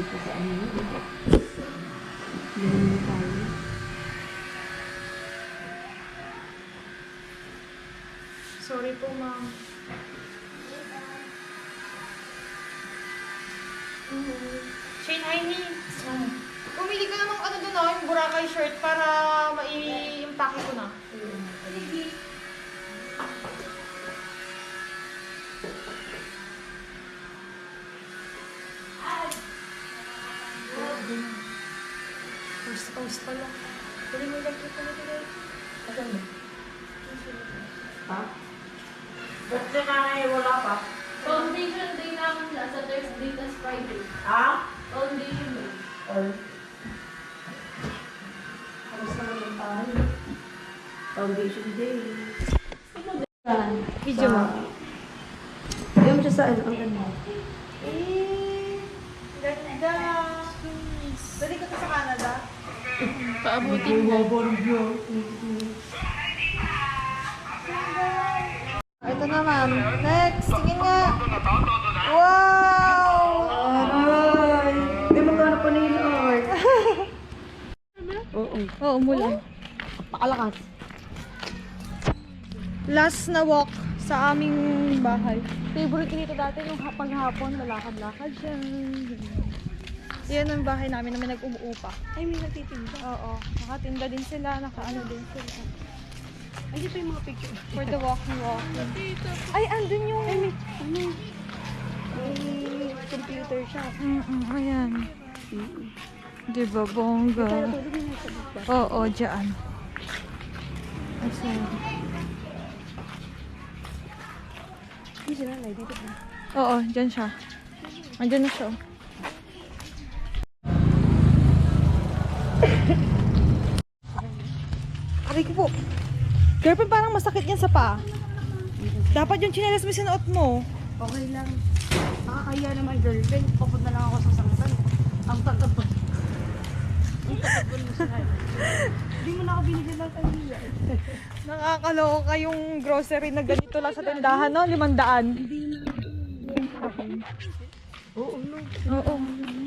dito sa ano. Ganun na tayo. Sorry po, ma'am. Shane, Heini. Pumili ka na ng ano doon, yung Boracay shirt para mai-impake ko na. Post pala. Pwede mo lang kita na today. Asan mo? Ha? Ba't na nga wala pa? Foundation day namin sa Thursday tas Friday. Ha? Foundation day. Or? Kamusta naman tayo? Foundation Day. Video mo. Ayaw mo siya sa ano, ang ganda. Ganda. Dali ka to sa Canada? Paabutin mo. Ito naman. Next. Tingin nga. Wow! Aray! Hindi magkano pa nila art. Oo. Oo, umulan. Pakalakas. Last na walk sa aming bahay. Favorite ko dito dati nung paghapon, lalakad-lakad siya. Yan ang bahay namin na may nag-umuupa. Ay, may nagtitinda. Oo, nakatinda din sila, nakaano din sila. Ay, dito yung mga picture. For the walking. Ay, andun yung... May computer shop. Ayan. Diba, bongga? Pero tulog na sa baba. Oo, dyan. Asan? Hindi siya nanay, dito ba? Oo, dyan siya. Andyan na siya. Aray ko po. Girlfriend, parang masakit yan sa paa. Dapat yung tsinelas mo sinuot mo. Okay lang. Nakakaya naman, girlfriend. Papunta lang ako sa sangsan. Ang tagal pa. Ang tagal pa na siya. Hindi mo na ako binigyan ng kanila. Nakakaloka yung grocery na ganito lang sa tindahan, no? 500. Oo, no. Oo.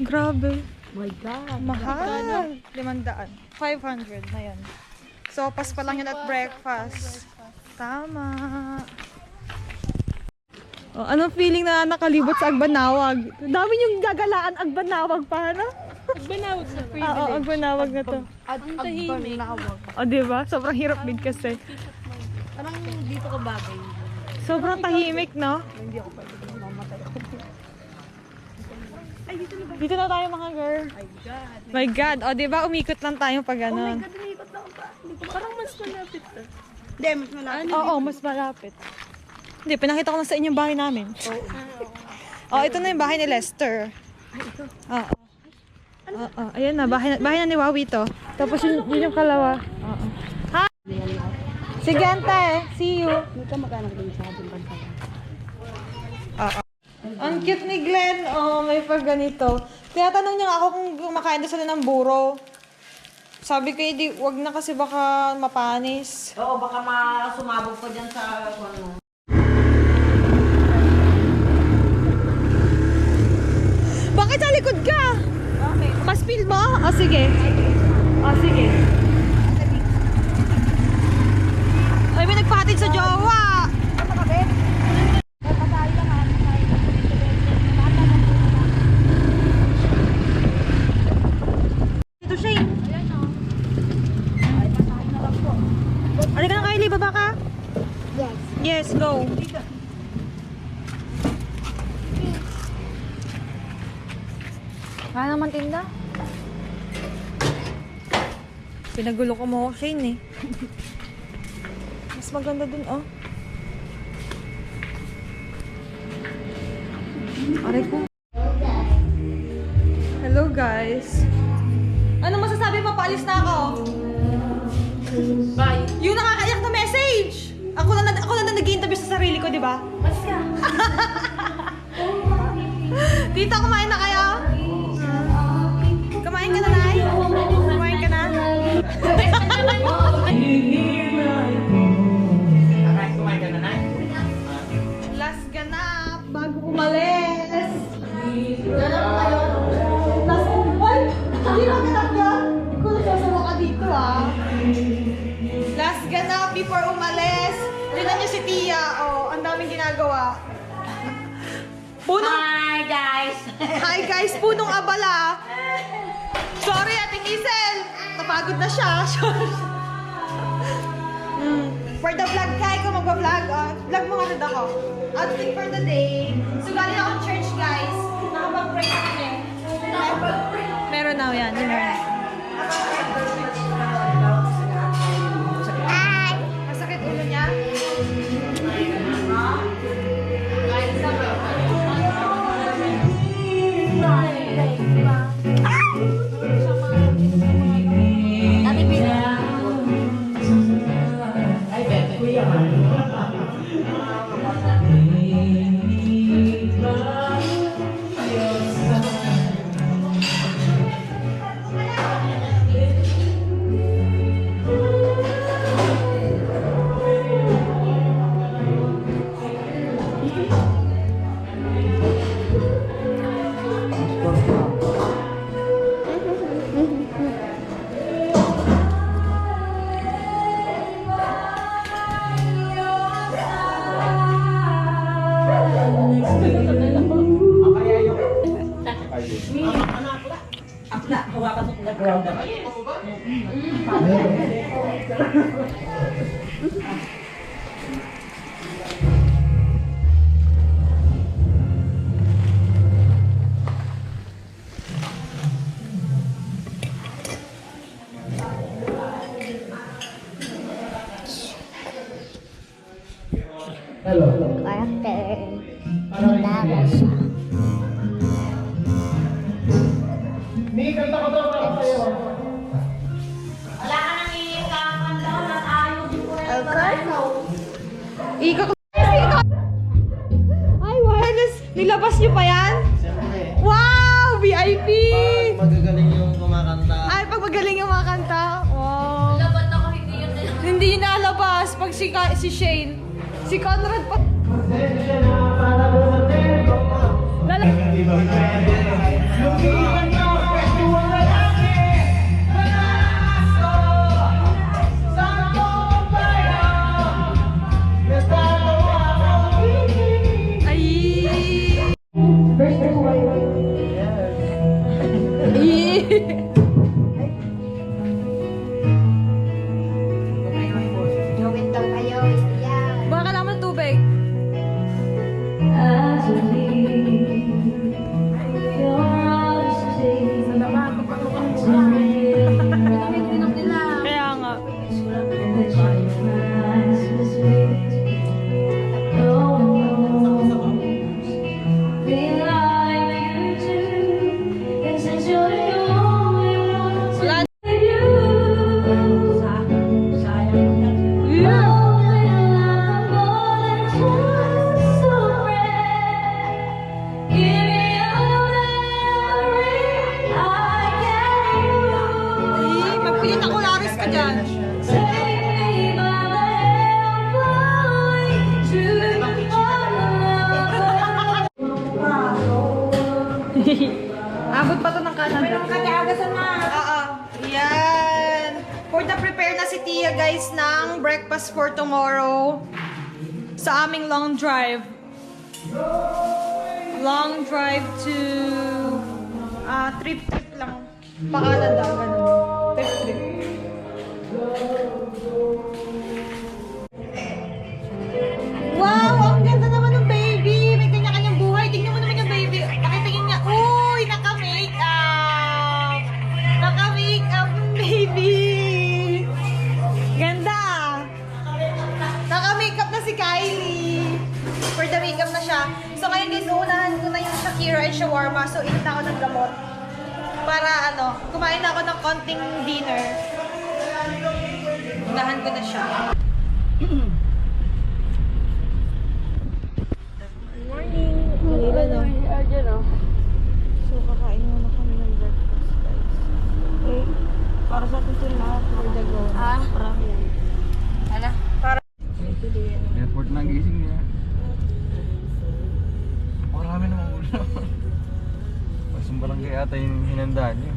Grabe. My God. Mahal. 500. 500 na yan. Sopas pa lang yun at breakfast. Tama. Oh, anong feeling na nakalibot sa Agbanawag? Dami yung gagalaan Agbanawag pa, no? Banawag sa Oo, Agbanawag na to. At tahimik. O, diba? Sobrang hirap din kasi. Parang dito ka bagay. Sobrang tahimik, no? Hindi ako pwede mamatay ako. Ay, dito na ba? Dito na tayo, mga girl. My God. My God. O, diba? Umikot lang tayo pag Oh my ganun. God, umiikot lang pa. Parang mas malapit to. Hindi, mas malapit. Oo, mas malapit. Hindi, pinakita ko na sa inyong bahay namin. Oh, ito na yung bahay ni Lester. Oo. Oo, ayan na, bahay na ni Wawi to. Tapos yun yung kalawa. Oo. Ha? Sige, ante. See you. Hindi ka mag-anak din sa ating bansa. Oo. Ang cute ni Glenn. Oh, may pag ganito. Tinatanong niya ako kung kumakain daw sila ng buro. Sabi ko, di, wag na kasi baka mapanis. Oo, baka sumabog pa dyan sa ano. Bakit sa likod ka? Bakit? Paspil mo? O, sige. O, sige. Ay, may nagpahatid sa jowa. Ano ka, Ben? Patay ka nga. Ito, Shane. Ay, patay na lang po. Halika na, Kylie. Baba ka? Yes. Yes, go. Kaya naman tinda. Pinagulo ko mo ako, Shane, eh. Mas maganda dun, oh. Aray ko. Hello, guys. Ano masasabi mo? Paalis na ako. Bye. Yung nakakaiyak na message! Ako na nag-i-interview sa sarili ko, di ba? Mas ka. Tita, kumain na kayo? Kumain ka na, Nay? Kumain ka na? Last ganap bago umalis. Hi guys, punong abala. Sorry, Ate Isel. Napagod na siya. For the vlog, kaya ko magpa-vlog. Vlog mo nga rin ako. Outfit for the day. So, galing akong church, guys. Nakapag-pray kami. Meron na yan. Yun meron. Hi! Masakit ulo niya? Karakter. Ganda siya. Ika ko. Ay, wireless. Nilabas niyo pa yan? Siyempre. Wow! VIP! Pag magagaling yung kumakanta. Ay, pag magaling yung mga kanta. Wow. Laban ako, hindi yun nila. Hindi nalabas pag si Shane. Si Conrad pa. Ay. Gawin daw kayo. Yan. Baka naman tubig. Kaya nga. Wala. Ay, magpilit ako laris ka dyan. Abot pa to ng kanan. Pero katiagasan na. Oo. Yan. For the prepare na si Tia guys ng breakfast for tomorrow. Sa aming long drive. Long drive to trip lang. Pa-Canada. Ganun. Trip. Wow! Ang ganda naman ng baby! May kanya-kanyang buhay. Tingnan mo naman yung baby. Pakitingin niya. Uy! Naka-makeup! Naka-makeup yung baby! Ganda! Naka-makeup na si Kylie. For the makeup na siya. So ngayon guys, uunahan ko na yung Shakira and shawarma. So init ako ng gamot. Para kumain ako ng konting dinner. Unahan ko na siya. So, kakain muna kami ng breakfast, guys. Okay. Para sa atin ito lahat. For the go. Marami yan. Ano? Para... Airport na gising niya. Marami namang ulam. Masumbarang kaya ata yung hinandaan niyo.